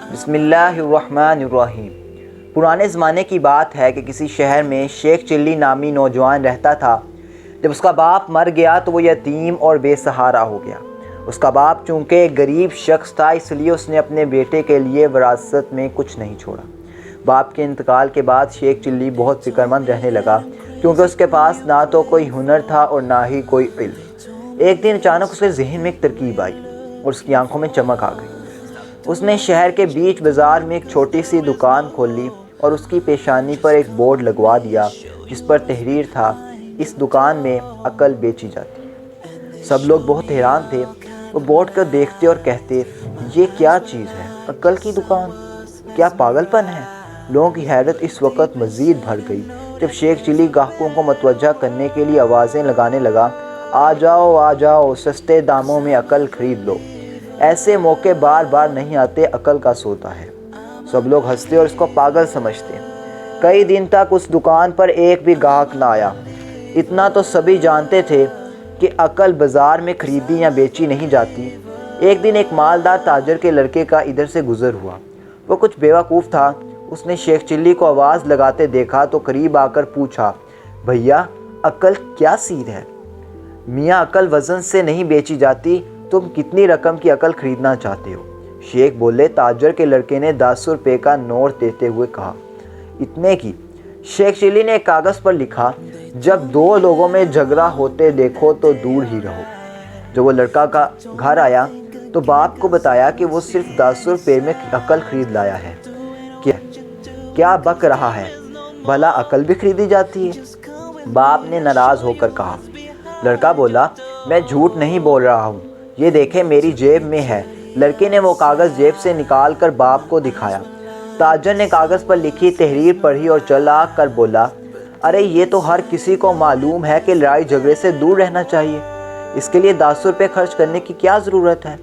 بسم اللہ الرحمن الرحیم۔ پرانے زمانے کی بات ہے کہ کسی شہر میں شیخ چلی نامی نوجوان رہتا تھا۔ جب اس کا باپ مر گیا تو وہ یتیم اور بے سہارا ہو گیا۔ اس کا باپ چونکہ ایک غریب شخص تھا، اس لیے اس نے اپنے بیٹے کے لیے وراثت میں کچھ نہیں چھوڑا۔ باپ کے انتقال کے بعد شیخ چلی بہت فکر مند رہنے لگا، کیونکہ اس کے پاس نہ تو کوئی ہنر تھا اور نہ ہی کوئی علم۔ ایک دن اچانک اس کے ذہن میں ایک ترکیب آئی اور اس کی آنکھوں میں چمک آ گئی۔ اس نے شہر کے بیچ بازار میں ایک چھوٹی سی دکان کھول لی اور اس کی پیشانی پر ایک بورڈ لگوا دیا جس پر تحریر تھا، اس دکان میں عقل بیچی جاتی ہے۔ سب لوگ بہت حیران تھے۔ وہ بورڈ کو دیکھتے اور کہتے، یہ کیا چیز ہے؟ عقل کی دکان؟ کیا پاگل پن ہے؟ لوگوں کی حیرت اس وقت مزید بڑھ گئی جب شیخ چلی گاہکوں کو متوجہ کرنے کے لیے آوازیں لگانے لگا، آ جاؤ، سستے داموں میں عقل خرید لو۔ ایسے موقع بار بار نہیں آتے، عقل کا سودا ہے۔ سب لوگ ہنستے اور اس کو پاگل سمجھتے۔ کئی دن تک اس دکان پر ایک بھی گاہک نہ آیا۔ اتنا تو سبھی جانتے تھے کہ عقل بازار میں خریدی یا بیچی نہیں جاتی۔ ایک دن ایک مالدار تاجر کے لڑکے کا ادھر سے گزر ہوا۔ وہ کچھ بیوقوف تھا۔ اس نے شیخ چلی کو آواز لگاتے دیکھا تو قریب آ کر پوچھا، بھیا عقل کیا سیر ہے؟ میاں عقل وزن سے نہیں بیچی جاتی، تم کتنی رقم کی عقل خریدنا چاہتے ہو؟ شیخ بولے۔ تاجر کے لڑکے نے 10 روپے کا نوٹ دیتے ہوئے کہا، اتنے کی؟ شیخ چلی نے ایک کاغذ پر لکھا، جب دو لوگوں میں جھگڑا ہوتے دیکھو تو دور ہی رہو۔ جب وہ لڑکا کا گھر آیا تو باپ کو بتایا کہ وہ صرف 10 روپے میں عقل خرید لایا ہے۔ کیا بک رہا ہے؟ بھلا عقل بھی خریدی جاتی ہے؟ باپ نے ناراض ہو کر کہا۔ لڑکا بولا، میں جھوٹ نہیں بول رہا ہوں، یہ دیکھیں میری جیب میں ہے۔ لڑکے نے وہ کاغذ جیب سے نکال کر باپ کو دکھایا۔ تاجر نے کاغذ پر لکھی تحریر پڑھی اور چلا کر بولا، ارے یہ تو ہر کسی کو معلوم ہے کہ لڑائی جھگڑے سے دور رہنا چاہیے، اس کے لیے 10 روپے خرچ کرنے کی کیا ضرورت ہے؟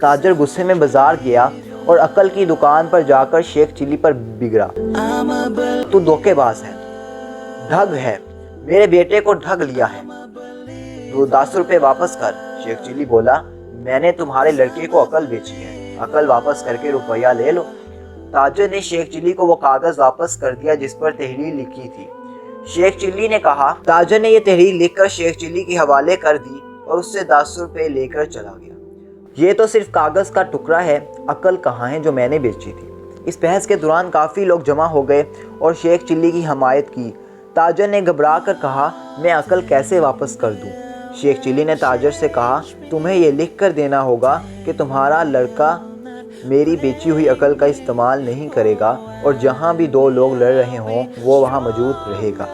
تاجر غصے میں بازار گیا اور عقل کی دکان پر جا کر شیخ چلی پر بگڑا۔ تو دھوکے باز ہے، ٹھگ ہے، میرے بیٹے کو ٹھگ لیا ہے، تو 10 روپے واپس کر۔ شیخ چلی بولا، میں نے تمہارے لڑکے کو عقل بیچی ہے، عقل واپس کر کے روپیہ لے لو۔ تاجر نے شیخ چلی کو وہ کاغذ واپس کر دیا جس پر تحریر لکھی تھی۔ شیخ چلی نے کہا، تاجر نے یہ تحریر لکھ کر شیخ چلی کے حوالے کر دی اور اس سے 10 روپے لے کر چلا گیا۔ یہ تو صرف کاغذ کا ٹکڑا ہے، عقل کہاں ہے جو میں نے بیچی تھی؟ اس بحث کے دوران کافی لوگ جمع ہو گئے اور شیخ چلی کی حمایت کی۔ تاجر نے گھبرا کر کہا، میں عقل کیسے واپس کر دوں؟ شیخ چلی نے تاجر سے کہا، تمہیں یہ لکھ کر دینا ہوگا کہ تمہارا لڑکا میری بیچی ہوئی عقل کا استعمال نہیں کرے گا اور جہاں بھی دو لوگ لڑ رہے ہوں وہ وہاں موجود رہے گا۔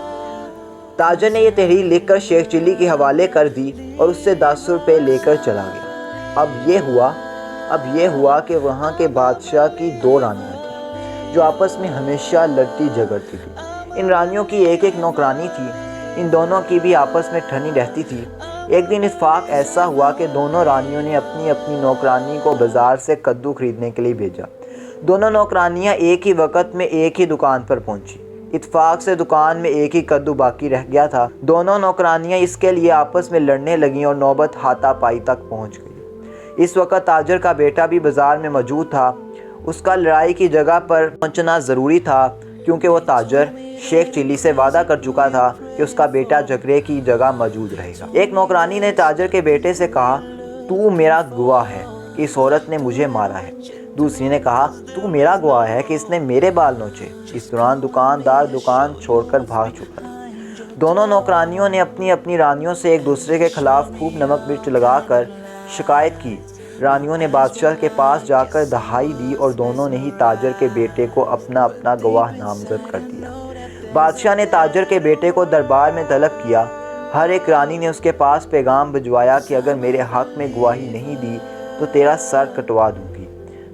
تاجر نے یہ تحریر لکھ کر شیخ چلی کے حوالے کر دی اور اس سے 10 روپے لے کر چلا گیا۔ اب یہ ہوا کہ وہاں کے بادشاہ کی 2 رانیاں تھیں جو آپس میں ہمیشہ لڑتی جھگڑتی تھیں۔ ان رانیوں کی ایک نوکرانی تھی، ان دونوں کی بھی آپس میں ٹھنی رہتی تھی۔ ایک دن اتفاق ایسا ہوا کہ دونوں رانیوں نے اپنی اپنی نوکرانی کو بازار سے کدو خریدنے کے لیے بھیجا۔ دونوں نوکرانیاں ایک ہی وقت میں ایک ہی دکان پر پہنچی۔ اتفاق سے دکان میں ایک ہی کدو باقی رہ گیا تھا۔ دونوں نوکرانیاں اس کے لیے آپس میں لڑنے لگیں اور نوبت ہاتھا پائی تک پہنچ گئی۔ اس وقت تاجر کا بیٹا بھی بازار میں موجود تھا۔ اس کا لڑائی کی جگہ پر پہنچنا ضروری تھا کیونکہ وہ تاجر شیخ چلی سے وعدہ کر چکا تھا کہ اس کا بیٹا جھگڑے کی جگہ موجود رہے گا۔ ایک نوکرانی نے تاجر کے بیٹے سے کہا، تو میرا گواہ ہے کہ اس عورت نے مجھے مارا ہے۔ دوسری نے کہا، تو میرا گواہ ہے کہ اس نے میرے بال نوچے۔ اس دوران دکاندار دکان چھوڑ کر بھاگ چکا تھا۔ دونوں نوکرانیوں نے اپنی اپنی رانیوں سے ایک دوسرے کے خلاف خوب نمک مرچ لگا کر شکایت کی۔ رانیوں نے بادشاہ کے پاس جا کر دہائی دی اور دونوں نے ہی تاجر کے بیٹے کو اپنا اپنا گواہ نامزد کر دیا۔ بادشاہ نے تاجر کے بیٹے کو دربار میں طلب کیا۔ ہر ایک رانی نے اس کے پاس پیغام بھجوایا کہ اگر میرے حق میں گواہی نہیں دی تو تیرا سر کٹوا دوں گی۔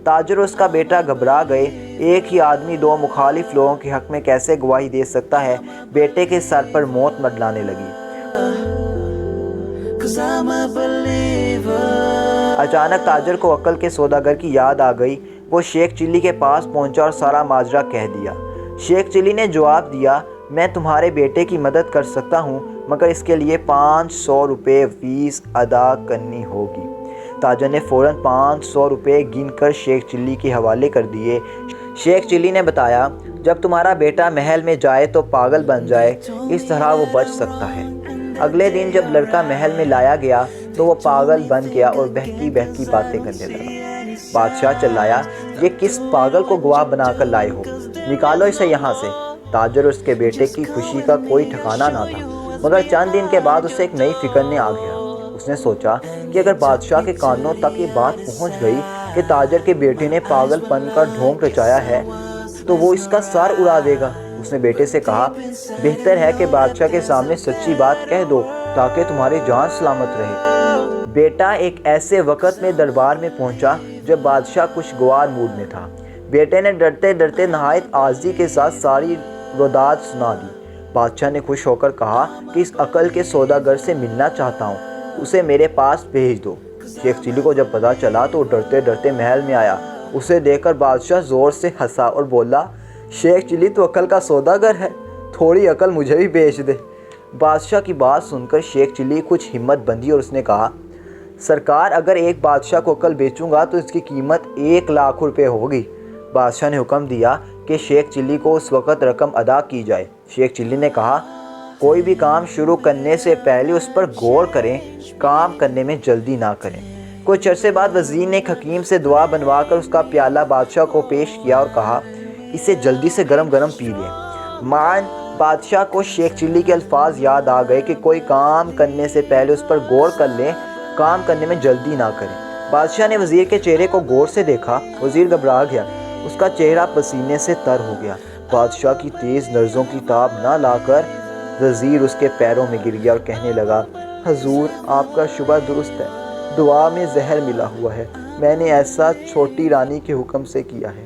تاجر اور اس کا بیٹا گھبرا گئے۔ ایک ہی آدمی 2 مخالف لوگوں کے حق میں کیسے گواہی دے سکتا ہے؟ بیٹے کے سر پر موت منڈلانے لگی۔ اچانک تاجر کو عقل کے سوداگر کی یاد آ گئی۔ وہ شیخ چلی کے پاس پہنچا اور سارا ماجرا کہہ دیا۔ شیخ چلی نے جواب دیا، میں تمہارے بیٹے کی مدد کر سکتا ہوں مگر اس کے لیے 500 روپے فیس ادا کرنی ہوگی۔ تاجر نے فوراً 500 روپے گن کر شیخ چلی کے حوالے کر دیے۔ شیخ چلی نے بتایا، جب تمہارا بیٹا محل میں جائے تو پاگل بن جائے، اس طرح وہ بچ سکتا ہے۔ اگلے دن جب لڑکا محل میں لایا گیا تو وہ پاگل بن گیا اور بہکی بہکی باتیں کرنے لگا۔ بادشاہ چلایا، یہ کس پاگل کو گواہ بنا کر لائے ہو؟ نکالو اسے یہاں سے۔ تاجر اور اس کے بیٹے کی خوشی کا کوئی ٹھکانہ نہ تھا، مگر چند دن کے بعد اسے ایک نئی فکر نے آ گیا۔ اس نے سوچا کہ اگر بادشاہ کے کانوں تک یہ بات پہنچ گئی کہ تاجر کے بیٹے نے پاگل پن کا ڈھونگ رچایا ہے تو وہ اس کا سر اڑا دے گا۔ اس نے بیٹے سے کہا، بہتر ہے کہ بادشاہ کے سامنے سچی بات کہہ دو تاکہ تمہاری جان سلامت رہے۔ بیٹا ایک ایسے وقت میں دربار میں پہنچا جب بادشاہ خوشگوار موڈ میں تھا۔ بیٹے نے ڈرتے ڈرتے نہایت عاجزی کے ساتھ ساری روداد سنا دی۔ بادشاہ نے خوش ہو کر کہا کہ اس عقل کے سوداگر سے ملنا چاہتا ہوں، اسے میرے پاس بھیج دو۔ شیخ چلی کو جب پتہ چلا تو وہ ڈرتے ڈرتے محل میں آیا۔ اسے دیکھ کر بادشاہ زور سے ہنسا اور بولا، شیخ چلی تو عقل کا سوداگر ہے، تھوڑی عقل مجھے بھی بیچ دے۔ بادشاہ کی بات سن کر شیخ چلی کچھ ہمت بندھی اور اس نے کہا، سرکار اگر ایک بادشاہ کو عقل بیچوں گا تو اس کی قیمت 1,00,000 روپے ہوگی۔ بادشاہ نے حکم دیا کہ شیخ چلی کو اس وقت رقم ادا کی جائے۔ شیخ چلی نے کہا، کوئی بھی کام شروع کرنے سے پہلے اس پر غور کریں، کام کرنے میں جلدی نہ کریں۔ کچھ عرصے بعد وزیر نے ایک حکیم سے دعا بنوا کر اس کا پیالہ بادشاہ کو پیش کیا اور کہا، اسے جلدی سے گرم گرم پی لیں۔ معاً بادشاہ کو شیخ چلی کے الفاظ یاد آ گئے کہ کوئی کام کرنے سے پہلے اس پر غور کر لیں، کام کرنے میں جلدی نہ کریں۔ بادشاہ نے وزیر کے چہرے کو غور سے دیکھا۔ وزیر گھبرا گیا، اس کا چہرہ پسینے سے تر ہو گیا۔ بادشاہ کی تیز نظروں کی تاب نہ لا کر وزیر اس کے پیروں میں گر گیا اور کہنے لگا، حضور آپ کا شبہ درست ہے، دعا میں زہر ملا ہوا ہے، میں نے ایسا چھوٹی رانی کے حکم سے کیا ہے۔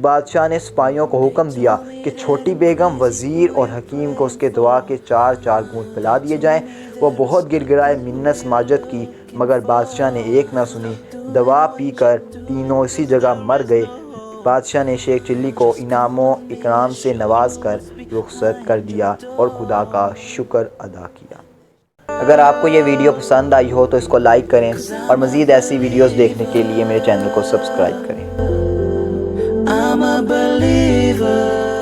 بادشاہ نے سپاہیوں کو حکم دیا کہ چھوٹی بیگم، وزیر اور حکیم کو اس کے دعا کے 4 گھونٹ پلا دیے جائیں۔ وہ بہت گر گرائے، منت سماجت کی، مگر بادشاہ نے ایک نہ سنی۔ دوا پی کر تینوں اسی جگہ مر گئے۔ بادشاہ نے شیخ چلی کو انعام و اکرام سے نواز کر رخصت کر دیا اور خدا کا شکر ادا کیا۔ اگر آپ کو یہ ویڈیو پسند آئی ہو تو اس کو لائک کریں اور مزید ایسی ویڈیوز دیکھنے کے لیے میرے چینل کو سبسکرائب کریں۔ I'm a believer.